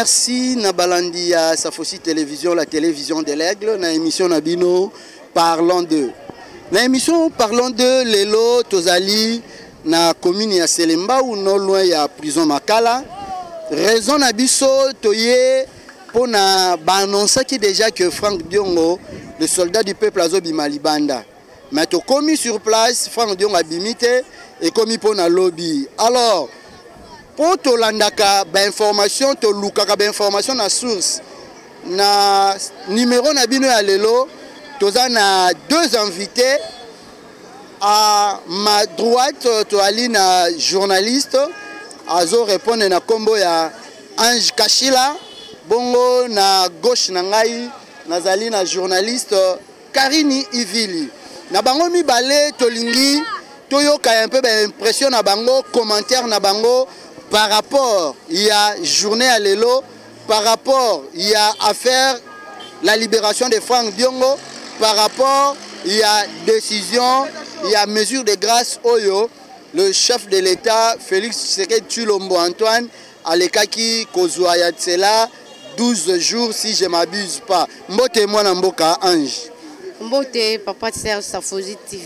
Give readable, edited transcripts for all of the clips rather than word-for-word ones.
merci Nabalandi à Safosi Télévision, la télévision de l'Aigle, na émission Nabino Parlons d'eux. Na émission Parlons d'eux, Lelo, Tozali, na commune ya Selemba ou non loin ya prison Makala. Raison Nabiso, Toye, pour na annoncer qui déjà que Franck Diongo, le soldat du peuple Azobi Malibanda. Mais tu commis sur place, Franck Diongo a bimité et commis pour na lobby. Alors, pour te landaka information, te lukaka information na source, na numéro na bino ya lelo, toza na deux invités. À ma droite, tu as na journaliste, azo répondre na kombo ya Ange Kachila. Bongo na gauche na ngai, nazali na journaliste Karini Ivili. Na bango mibale tolingi, toyoka un peu d'impression na bango, commentaire na bango par rapport il y a journée à l'élo, par rapport il y a affaire la libération de Franck Diongo, par rapport il y a décision, il y a mesure de grâce Oyo, le chef de l'État Félix Tshisekedi Tshilombo Antoine Alekaki Kozwa Yatsela 12 jours si je ne m'abuse pas. Mbote mwana mboka Ange. Mbote papa Serge Safosi TV.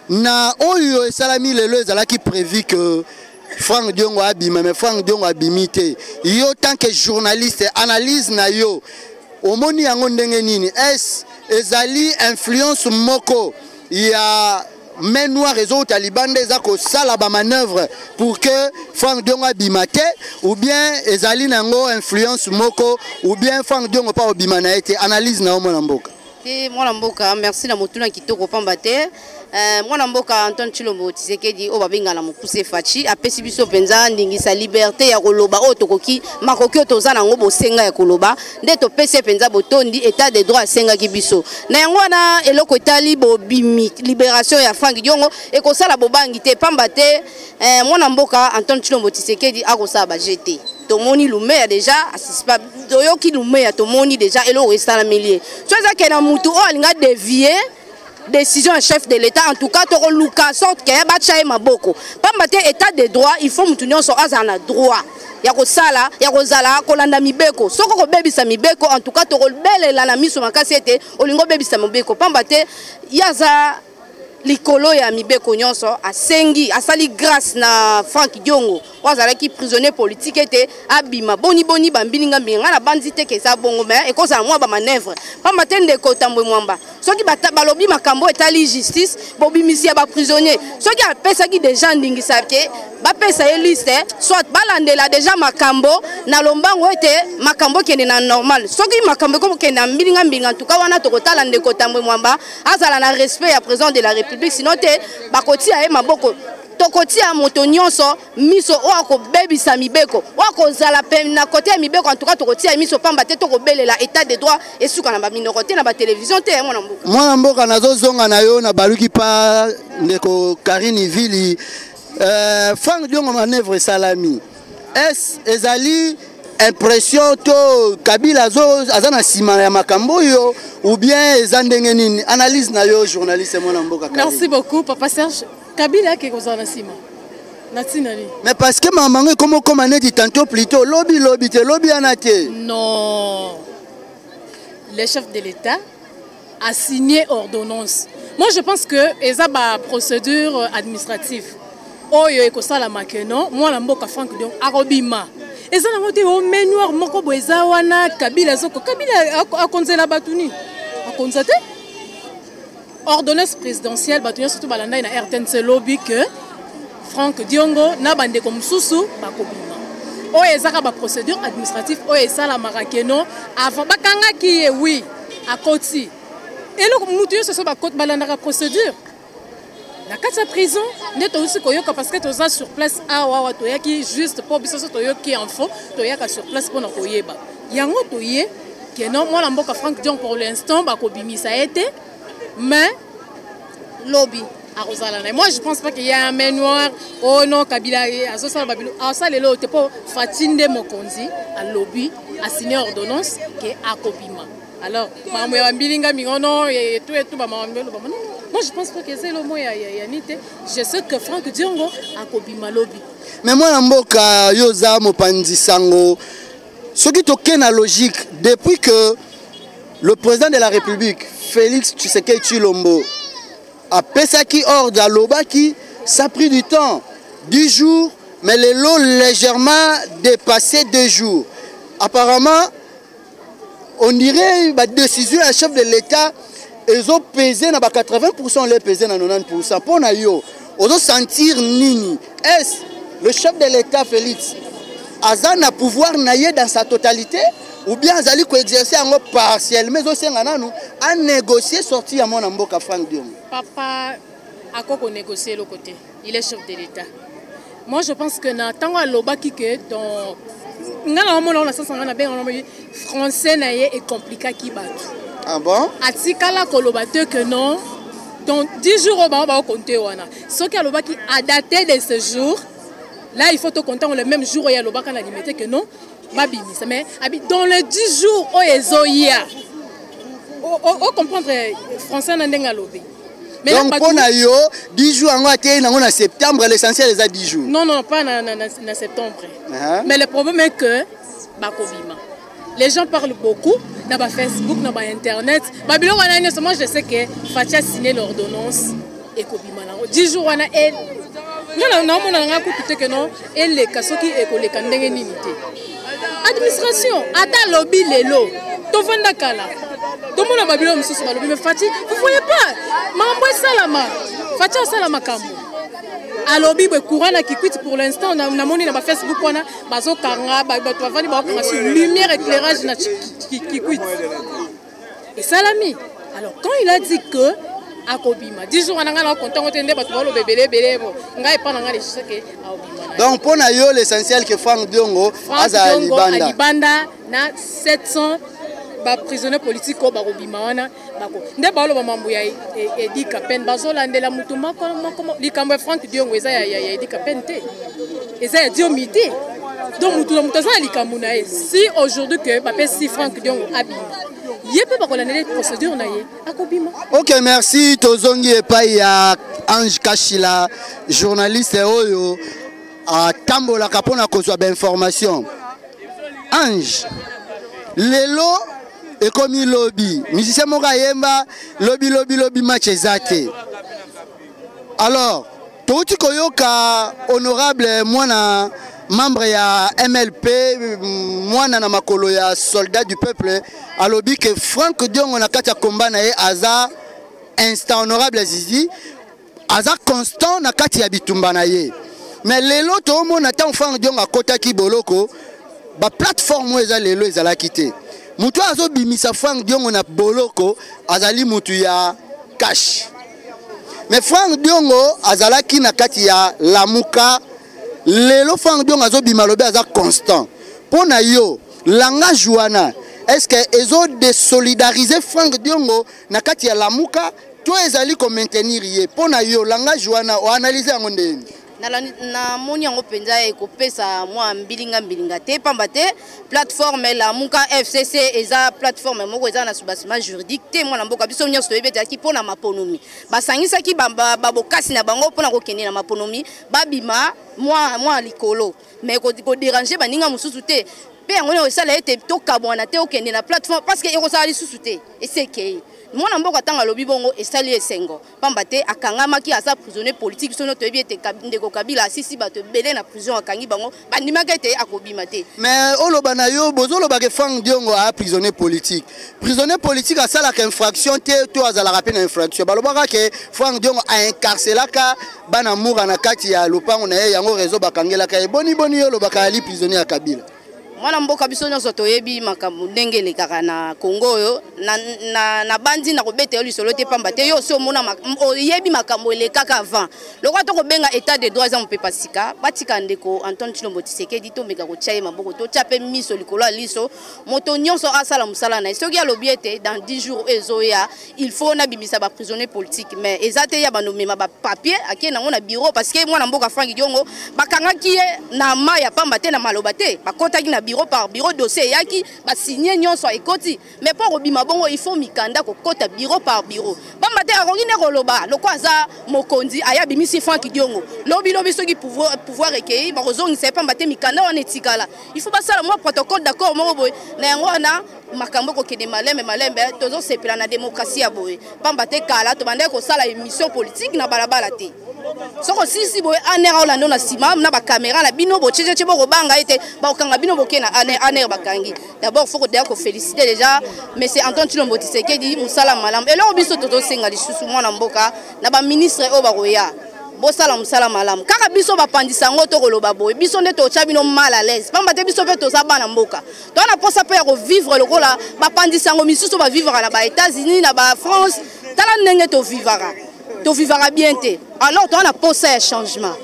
Na Oyo et Salami Lelo ezalaki prévu que Franck Diongo abima, mais Franck Diongo abimité. Yo tant que journaliste analyse na yo. Omoni yango ndenge nini? Est ezali influence moko. Il y a main noire et autres talibans des sala ba manœuvre pour que Franck Diongo abimate ou bien ezali nango influence moko ou bien Franck Diongo pas obimana été analyse na mwana mboka. Mwana mboka merci na motuna kitoko pamba te. Mwana mboka Antoine Tshilombo Tshisekedi o babenga na mokuse fachi apesi biso penza ndingisa liberté ya koloba o tokoki makoki toza nango bosenga ya koloba nde to pese penza botondi état de droit senga ki biso na yango na eloko etali bobimi libération ya Franck Diongo e kosala bobangi te pamba te mwana mboka Antoine Tshilombo Tshisekedi akosala ba jeté tomoni Lumea déjà asispa doyoki Lumea tomoni déjà eloko esala milier so eza ke na mutu o alinga dévier décision du chef de l'État, en tout cas, tu as le sorte qu'il y a un maboko. Pas mater état de droit, il faut que nous ayons droit. Il y a sala, il y a zala, kolanda mibeko. So ko bebi sa mibeko, en tout cas, tu as belle la miso makasete, olingo bebi sa mibeko. Pas mater, il y a likolo ya mibeko nyonso asengi asali grâce na Franck Diongo wazala ki prisonnier politique était abima boni bambilinga mbinga na bandite ke sa bongo mais e koza mwa ba manœuvre pa matende ko tambwe mwamba soki balobi makambo etali justice bobimisi ya ba prisonnier soki apesa ki des gens ndingisa ke ba pesa ye liste soit balandela déjà makambo na lombango ete makambo kene na normal soki makambo ko kene na mbilinga mbinga en tout cas wana to kotala ndeko tambwe mwamba azala na respect ya président de la République sinon te bakoti aye maboko tokoti ya moto nyonso miso wako bebi sa mibeko wako zala pem na côté ya mibeko en tout cas tokoti ya miso pamba te toko belela état de droit et suka na ba minorité na ba télévision te mwana mboka nazo zonga na yo na baluki pa ndeko Karini Vili Franck Diongo manœuvre salami est ezali impression to Kabila azana sima ya makambo yo ou bien ezandenge nini analyse na yo journaliste mwana mboka Karini. Merci beaucoup papa Serge. Kabila qui est na sima natinali mais parce que maman comme on a dit tantôt plutôt lobby anate non le chef de l'État a signé ordonnance. Moi je pense que eza ba procédure administrative oyo ekosala makeno mwana mboka Franck Diongo arobima eza na moto o menoir moko boeza wana Kabila zoko Kabila akonzela batuni akonzate ordonnance présidentielle batunya surtout balanda na RTNC lobby que Franck Diongo na bande comme susu bakobima o ezaka ba procédure administrative o esala marakeno avant bakanga ki oui akoti eloko mutu yo so bakoti balanda ka procédure na kati ya prison neto aussi koyoka parce que toza sur place awa toyaki juste pour biso toyoki info toyaka sur place pour na koyeba yango toye que non moi la mboka Franck Diongo pour l'instant bakobimisa été mais lobby à Rosalana. Moi je pense pas qu'il y a un main noir oh non Kabila azo sala babilo ça le te po Fatinde Mokonzi à lobby a signé ordonnance que akobima alors mamu ya mbilinga mingono et tout ba mamu non moi je pense pas que c'est le mot ya nité je sais que Franck Diongo akobima lobby mais moi na mboka yoza mopanzi sango Ce qui est la logique, depuis que le président de la République, Félix Tshisekedi Tshilombo, a pesaki ordre à Lobaki, ça a pris du temps, 10 jours, mais les lots légèrement dépassé 2 jours. Apparemment, on dirait la décision à chef de l'État, ils ont pesé dans 80%, les pesé dans 90%. Pour nous, on doit sentir nini. Est-ce le chef de l'État, Félix, a un pouvoir naïe dans sa totalité? Ou bien Azali ko exercer en partiel, mais aussi à négocier sortir à mon amboka Franck Diongo. Papa a quoi négocier le côté. Il est chef de l'État. Moi je pense que na tango lobaki que dans ngana mo na sasa ngana ben français naïe est compliqué qui bat. Ah bon? Atikala ko lobate que non. Dans 10 jours on va compter wana. Ce qui a lobaki a daté de ce jour. Là il faut te compter le même jour où il y a lobaka na limité que non. Mais dans les 10 jours où ils ont eu, on comprend français n'a pas lobby. Donc pour nous, 10 jours en septembre, l'essentiel est à 10 jours. Non, pas en septembre. Mais le problème est que les gens parlent beaucoup dans Facebook, dans Internet. Moi je sais que Fatia a signé l'ordonnance et Kobima. 10 jours on a elle. Non, que non, elle les kasoki et les kandenge nimité. Administration, ata lobby lelo, tovanda kala. Tout le monde a babylon monsieur sur lobby mais Fati, vous voyez pas, mambo salama, Fati salama kambo. A lobby be courant qui quitte pour l'instant on a monné dans Facebook on a bazo kanga ba to vandi ba ko lumière éclairage na qui quitte. Et salami. Alors quand il a dit que à Kobima 10 jours on a content on tende ba to lo bebele bon ngai pa nga les choses que a Kobima. Donc pour nous l'essentiel que Franck Diongo a Libanda na 700 prisonniers politiques au Barobima wana bako nde ba lo ba mambu ya Edi Kapen bazolandela mutu moko likambo Franck Diongo eza ya Edi Kapen te eza ya diomité donc mutu la mutu za likambo na si aujourd'hui que ba si Franck Diongo abima yépe ba kolandela procédure na ye akobima. OK, merci tozongi epai ya Ange Kashila journaliste oyo a tambola kapona kozwa ba information. Ange lelo et comme il lobby musicien moka yemba lobby match ezate. Alors touti koyoka honorable mwana membre ya MLP mwana na makolo ya soldat du peuple a lobby que Franck Diongo na kati ya combat na ye aza instant honorable Zizi aza constant na kati ya bitumba na ye. Mais lelo to mona tant Franck Diongo akota ki boloko ba plateforme eza lelo ezala kité mutu azo bimisa Franck Diongo na boloko azali mutu ya cash. Mais Franck Diongo azala ki na kati ya lamuka lelo Franck Diongo azo bimalobe aza constant pona yo langage wana est-ce que ezo désolidariser Franck Diongo na kati ya lamuka to ezali ko maintenir ye pona yo langage wana o analyser yango ndeni na moni yango penza ekopesa mwa mbilinga te pamba te plateforme la muka FCC eza plateforme moko eza na subasima juridique te mwana mboka biso nyonso toyebeta ki pona maponomi basangisaki babokasi na bango pona kokende na maponomi babima mwa likolo mais ko déranger baninga mususu te pe yango ne osala ete tokabwana te okende na plateforme parce que ekosala lisusu te esekei mwana mboka tanga lobi bongo esali esengo pamba te akangamaki asa prisonnier politique sono toyebi ete ndeko Kabila asisi bato belé na prison akangi bango bandimaka ete akobima te. Mais oloba na yo bozoloba ke Franck Diongo a prisonnier politique asala ka infraction te to azala rapide na infraction balobaka ke Franck Diongo a incarcelaka bana mura na kati ya lopango na ye yango réseau bakangelaka e boni yo lobaka ali prisonnier ya Kabila. Mwana mboka biso nyonso toyebi makambo ndenge lekaka na Congo yo na bandi na kobete yo lisolo te pamba te yo so mona oyebi makambo elekaka avant lokwa to kobenga état de droit za mpepa sika batika ndeko Antoine Tshilombo Tshisekedi to meka ko tchaye maboko to tchape miso likolo liso moto nyonso asala musala na soki alobi ete dans 10 jours ezoya il faut na bimisa ba prisonnier politique mais ezate ya banomé ba papier akie nango na bureau parce que mwana mboka Franck Diongo bakangaki na ma ya pamba te na maloba te bakotaki na bureau par bureau dossier yaki ba signer nyonso ekoti mais pour obima bongo il faut mikanda ko kota bureau par bureau bamba te akongi ne koloba loko aza mokonzi aya bimisi Franck Diongo lobi soki pouvoir recueillir ba kozongi c'est pas mbate mikanda on etikala il faut basala moi protocole d'accord mo boy na yango na makambo ko kede malembe tozo sepela na démocratie ya boy bamba te kala to bande ko sala émission politique na balabala te soko sisi boy anera olando na sima na ba caméra na bino bo cheche bo banga ete ba okanga bino boke na aner bakangi d'abord faut ko féliciter déjà mais c'est Antoine Tshilombo Tshisekedi musala malam et là biso toto senga lisusu mwana mboka na ba ministre o ba roya bosala musala malam kaka biso ba pandisa ngo to koloba boy biso nde to chabino mal à l'aise pamba te biso pe to za bana mboka to na posa pe ko vivre lokola ba pandisa ngo misusu ba vivre na ba États-Unis na ba France tala ndenge to vivra bien te alors to na posa ya changement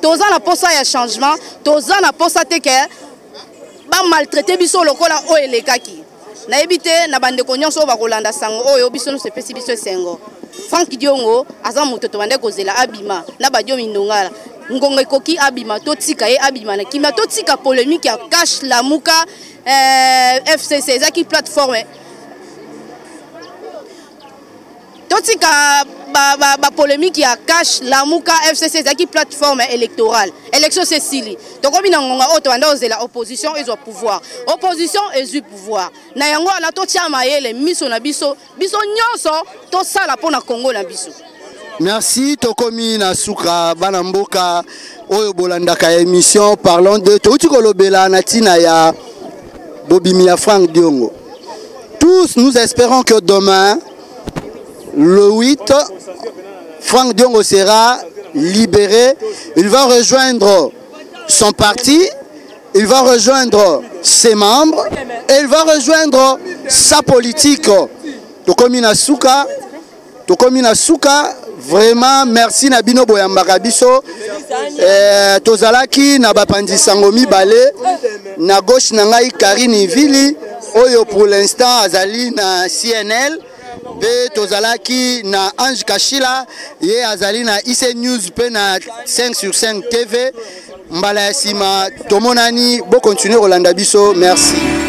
toza na posa ya changement toza na posa te ke ba maltraiter biso lokola o elekaki na ebite na bande ko nyonso ba kolanda sango oyo biso no sepesi biso sengo Franck Diongo aza moto to bande kozela abima na badio mindongala ngongo ekoki abima to tika ye abima na kimia to tika polémique ya cash lamuka FCC zaki plateforme to tika ba polémique ya cash lamuka FCC zaki plateforme électorale élection Cécilie donc obina ngonga oto bande ozela opposition ezwa pouvoir opposition ezwi pouvoir na yango na to tia mayele miso na biso nyonso to sala pona Congo na biso. Merci tokomi na suka bana mboka oyo bolandaka émission parlons de touti kolobela na tina ya bobimi ya Franck Diongo. Tous nous espérons que demain le 8 Franck Diongo sera libéré, il va rejoindre son parti, il va rejoindre ses membres et il va rejoindre sa politique. Tokomi na suka vraiment merci na bino boyambaka biso tozalaki na bapandi sango mibale na gauche na ngai Karine Vili oyo pour l'instant azali na CNL be tozalaki na Ange Kashila ye azali na IC News pe na 5/5 TV mbala ya sima tomonani bo continuer kolanda biso merci.